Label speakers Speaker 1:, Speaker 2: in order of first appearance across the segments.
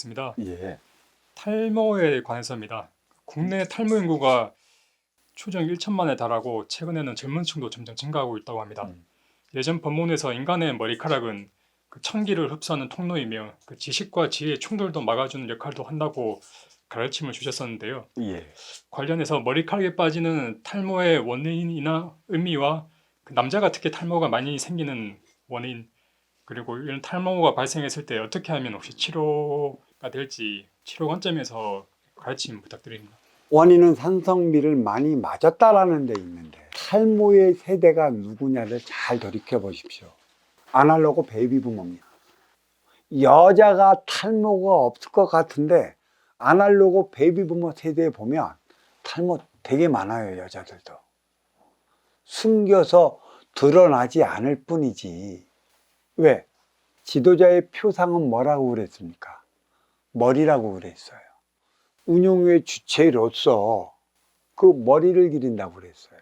Speaker 1: 하겠습니다.
Speaker 2: 예.
Speaker 1: 탈모에 관해서입니다. 국내 탈모 인구가 추정 1천만에 달하고 최근에는 젊은 층도 점점 증가하고 있다고 합니다. 예전 법문에서 인간의 머리카락은 그 천기를 흡수하는 통로이며 그 지식과 지혜의 충돌도 막아주는 역할도 한다고 가르침을 주셨었는데요.
Speaker 2: 예.
Speaker 1: 관련해서 머리카락에 빠지는 탈모의 원인이나 의미와 그 남자가 특히 탈모가 많이 생기는 원인, 그리고 이런 탈모가 발생했을 때 어떻게 하면 혹시 치료가 될지 치료 관점에서 가르침 부탁드립니다.
Speaker 2: 원인은 산성비를 많이 맞았다라는 데 있는데, 탈모의 세대가 누구냐를 잘 돌이켜 보십시오. 아날로그 베이비부모입니다. 여자가 탈모가 없을 것 같은데 아날로그 베이비부모 세대에 보면 탈모 되게 많아요. 여자들도 숨겨서 드러나지 않을 뿐이지. 왜? 지도자의 표상은 뭐라고 그랬습니까? 머리라고 그랬어요. 운용의 주체로서 그 머리를 기린다고 그랬어요.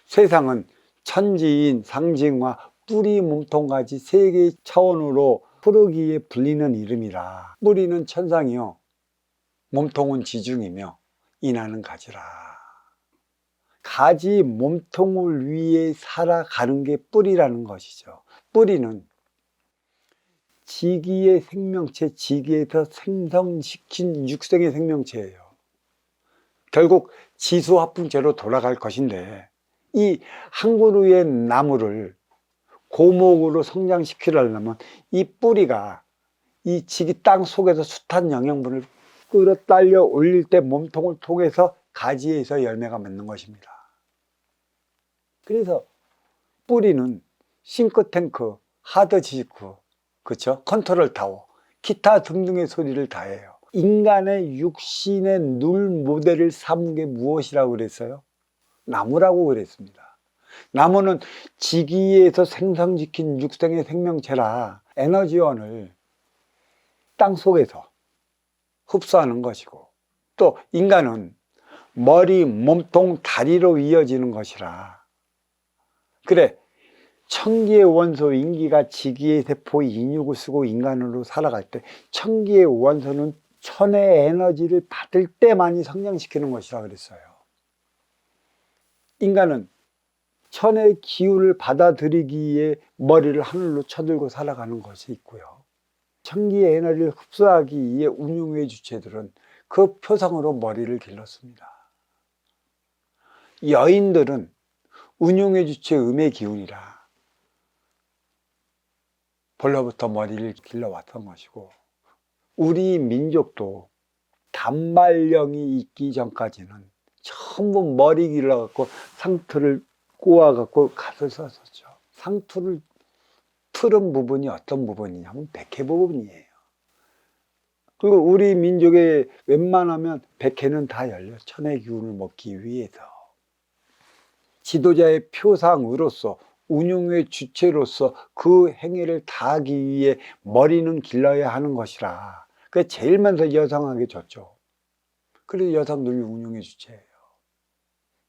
Speaker 2: 세상은 천지인, 상징화, 뿌리, 몸통까지 세 개의 차원으로 흐르기에 불리는 이름이라. 뿌리는 천상이요, 몸통은 지중이며 인하는 가지라. 가지 몸통을 위해 살아가는 게 뿌리라는 것이죠. 뿌리는 지기의 생명체, 지기에서 생성시킨 육생의 생명체예요. 결국 지수화풍체로 돌아갈 것인데, 이 한 그루의 나무를 고목으로 성장시키려면 이 뿌리가 이 지기 땅 속에서 숱한 영양분을 끌어당겨 올릴 때 몸통을 통해서 가지에서 열매가 맺는 것입니다. 그래서 뿌리는 싱크탱크, 하드디스크, 그렇죠? 컨트롤 타워, 기타 등등의 소리를 다해요. 인간의 육신의 눌 모델을 삼은 게 무엇이라고 그랬어요? 나무라고 그랬습니다. 나무는 지기에서 생성시킨 육생의 생명체라 에너지원을 땅속에서 흡수하는 것이고, 또 인간은 머리, 몸통, 다리로 이어지는 것이라. 그래, 천기의 원소 인기가 지기의 세포 인육을 쓰고 인간으로 살아갈 때 천기의 원소는 천의 에너지를 받을 때만이 성장시키는 것이라 그랬어요. 인간은 천의 기운을 받아들이기에 머리를 하늘로 쳐들고 살아가는 것이 있고요, 천기의 에너지를 흡수하기 위해 운용의 주체들은 그 표상으로 머리를 길렀습니다. 여인들은 운용의 주체 음의 기운이라 벌써부터 머리를 길러왔던 것이고, 우리 민족도 단발령이 있기 전까지는 전부 머리 길러갖고 상투를 꼬아갖고 갓을 썼었죠. 상투를 틀은 부분이 어떤 부분이냐면 백회 부분이에요. 그리고 우리 민족의 웬만하면 백회는 다 열려, 천의 기운을 먹기 위해서. 지도자의 표상으로서, 운용의 주체로서 그 행위를 다하기 위해 머리는 길러야 하는 것이라. 그게 제일 먼저 여성에게 줬죠. 그래서 여성들이 운용의 주체예요.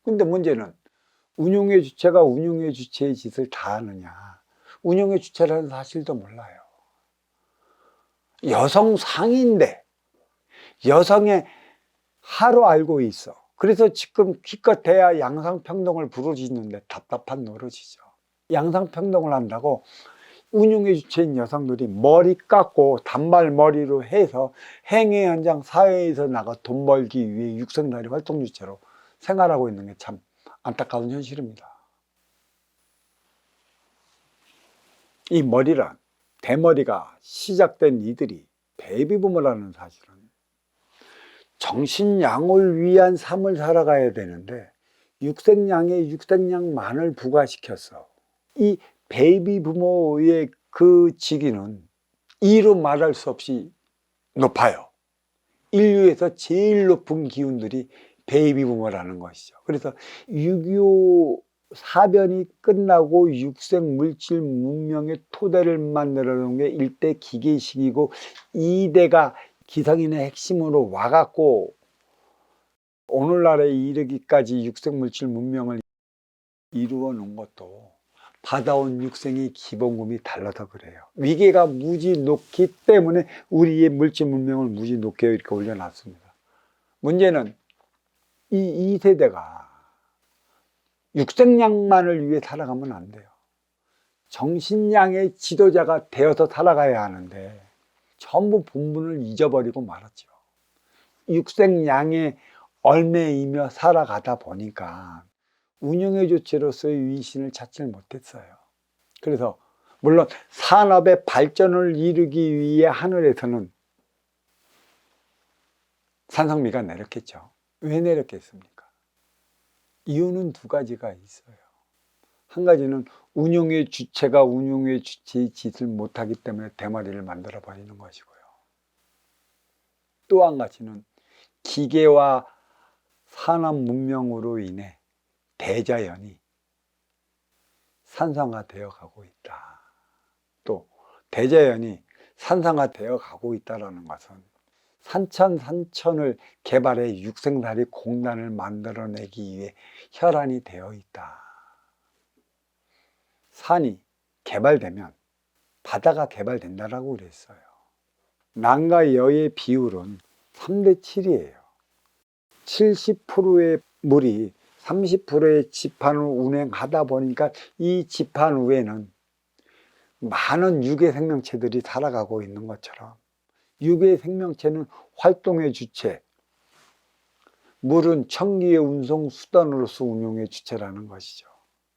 Speaker 2: 근데 문제는 운용의 주체가 운용의 주체의 짓을 다 하느냐, 운용의 주체라는 사실도 몰라요. 여성 상인데 여성의 하로 알고 있어. 그래서 지금 기껏해야 양상평등을 부르짖는데 답답한 노릇이죠. 양상평등을 한다고 운용의 주체인 여성들이 머리 깎고 단발머리로 해서 행위 현장 사회에서 나가 돈 벌기 위해 육성날이 활동 주체로 생활하고 있는 게 참 안타까운 현실입니다. 이 머리란, 대머리가 시작된 이들이 베이비부모라는 사실은 정신양을 위한 삶을 살아가야 되는데 육생양에 육생양만을 부과시켰어. 이 베이비부모의 그 직위는 이루 말할 수 없이 높아요. 인류에서 제일 높은 기운들이 베이비부모라는 것이죠. 그래서 6.25 사변이 끝나고 육생 물질 문명의 토대를 만들어 놓은 게 1대 기계식이고 2대가 기성인의 핵심으로 와갖고 오늘날에 이르기까지 육생 물질 문명을 이루어 놓은 것도 받아온 육생의 기본금이 달라서 그래요. 위계가 무지 높기 때문에 우리의 물질 문명을 무지 높게 이렇게 올려놨습니다. 문제는 이 세대가 육생양만을 위해 살아가면 안 돼요. 정신양의 지도자가 되어서 살아가야 하는데 전부 본분을 잊어버리고 말았죠. 육생양의 얼매이며 살아가다 보니까 운영의 조치로서의 위신을 찾지 못했어요. 그래서 물론 산업의 발전을 이루기 위해 하늘에서는 산성비가 내렸겠죠. 왜 내렸겠습니까? 이유는 두 가지가 있어요. 한 가지는 운용의 주체가 운용의 주체의 짓을 못하기 때문에 대머리를 만들어 버리는 것이고요. 또 한 가지는 기계와 산업 문명으로 인해 대자연이 산성화되어 가고 있다. 또 대자연이 산성화되어 가고 있다는 것은 산천을 개발해 육생살이 공단을 만들어내기 위해 혈안이 되어 있다. 산이 개발되면 바다가 개발된다라고 그랬어요. 남과 여의 비율은 3대 7이에요. 70%의 물이 30%의 지판을 운행하다 보니까 이 지판 위에는 많은 유괴 생명체들이 살아가고 있는 것처럼 유괴 생명체는 활동의 주체, 물은 청기의 운송 수단으로서 운용의 주체라는 것이죠.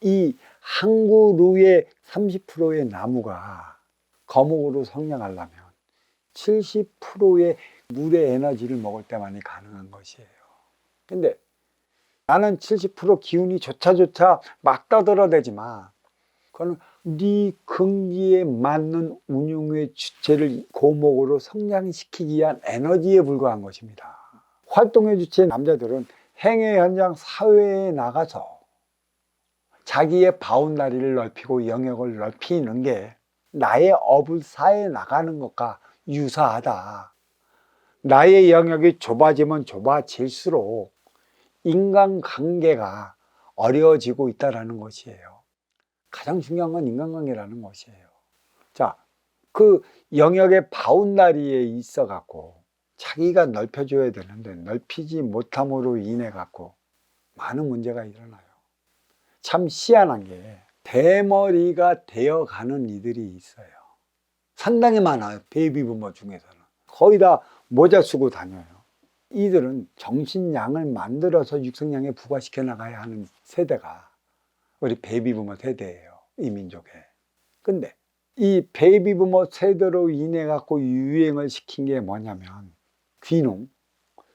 Speaker 2: 이 한 그루의 30%의 나무가 거목으로 성장하려면 70%의 물의 에너지를 먹을 때만이 가능한 것이에요. 근데 나는 70% 기운이 조차 막 떠들어대지만 그거는 네 긍지에 맞는 운용의 주체를 고목으로 성장시키기 위한 에너지에 불과한 것입니다. 활동의 주체 남자들은 행의 현장 사회에 나가서 자기의 바운다리를 넓히고 영역을 넓히는 게 나의 업을 사회에 나가는 것과 유사하다. 나의 영역이 좁아지면 좁아질수록 인간관계가 어려워지고 있다는 것이에요. 가장 중요한 건 인간관계라는 것이에요. 자, 그 영역의 바운다리에 있어 갖고 자기가 넓혀줘야 되는데 넓히지 못함으로 인해 갖고 많은 문제가 일어나요. 참 희한한 게 대머리가 되어가는 이들이 있어요. 상당히 많아요. 베이비부머 중에서는 거의 다 모자 쓰고 다녀요. 이들은 정신량을 만들어서 육성량에 부과시켜 나가야 하는 세대가 우리 베이비부머 세대예요. 이 민족에. 근데 이 베이비부머 세대로 인해 갖고 유행을 시킨 게 뭐냐면 귀농,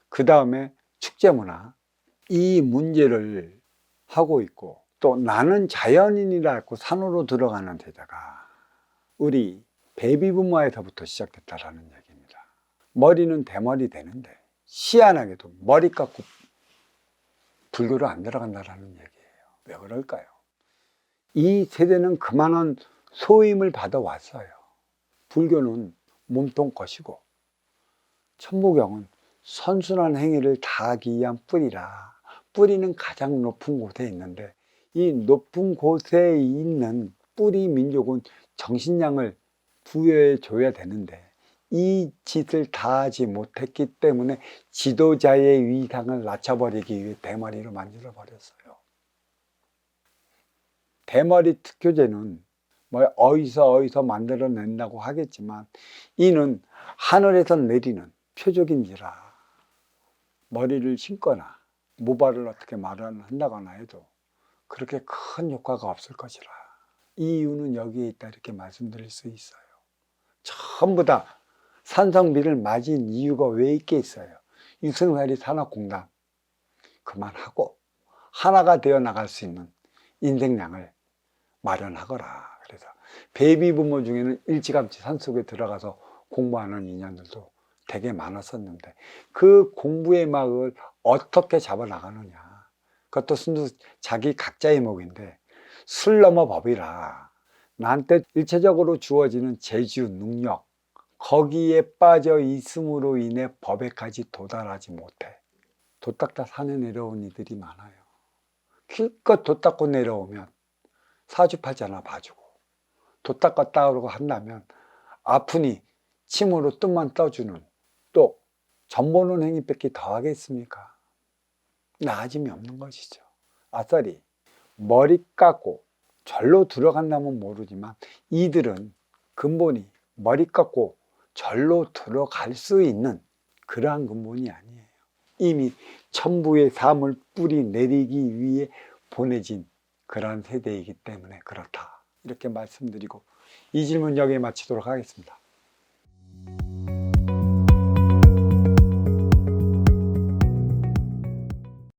Speaker 2: 그 다음에 축제문화, 이 문제를 하고 있고, 또 나는 자연인이라 했고 산으로 들어가는 데다가 우리 베이비부머에서부터 시작됐다라는 얘기입니다. 머리는 대머리 되는데 희한하게도 머리 깎고 불교로 안 들어간다라는 얘기예요. 왜 그럴까요? 이 세대는 그만한 소임을 받아왔어요. 불교는 몸통 것이고 천부경은 선순환 행위를 다하기 위한 뿌리라. 뿌리는 가장 높은 곳에 있는데 이 높은 곳에 있는 뿌리 민족은 정신량을 부여해 줘야 되는데 이 짓을 다 하지 못했기 때문에 지도자의 위상을 낮춰버리기 위해 대머리로 만들어 버렸어요. 대머리 특효제는 뭐 어디서 만들어낸다고 하겠지만 이는 하늘에서 내리는 표적인지라 머리를 심거나 모발을 어떻게 마련한다거나 해도 그렇게 큰 효과가 없을 것이라. 이 이유는 여기에 있다 이렇게 말씀드릴 수 있어요. 전부 다 산성비를 맞은 이유가 왜 있겠어요? 육생살이 산업공단 그만하고 하나가 되어 나갈 수 있는 인생량을 마련하거라. 그래서 베이비부모 중에는 일찌감치 산속에 들어가서 공부하는 인연들도 되게 많았었는데 그 공부의 막을 어떻게 잡아나가느냐. 그것도 순수 자기 각자의 목인데 술 넘어 법이라 나한테 일체적으로 주어지는 재주, 능력 거기에 빠져 있음으로 인해 법에까지 도달하지 못해 도 닦다 산에 내려온 이들이 많아요. 기껏 도 닦고 내려오면 사주팔자나 봐주고 도 닦았다 그러고 한다면 아프니 침으로 뜸만 떠주는 또 전보는 행위밖에 더 하겠습니까? 나아짐이 없는 것이죠. 아싸리 머리 깎고 절로 들어간다면 모르지만 이들은 근본이 머리 깎고 절로 들어갈 수 있는 그러한 근본이 아니에요. 이미 천부의 삶을 뿌리 내리기 위해 보내진 그러한 세대이기 때문에 그렇다. 이렇게 말씀드리고 이 질문 여기에 마치도록 하겠습니다.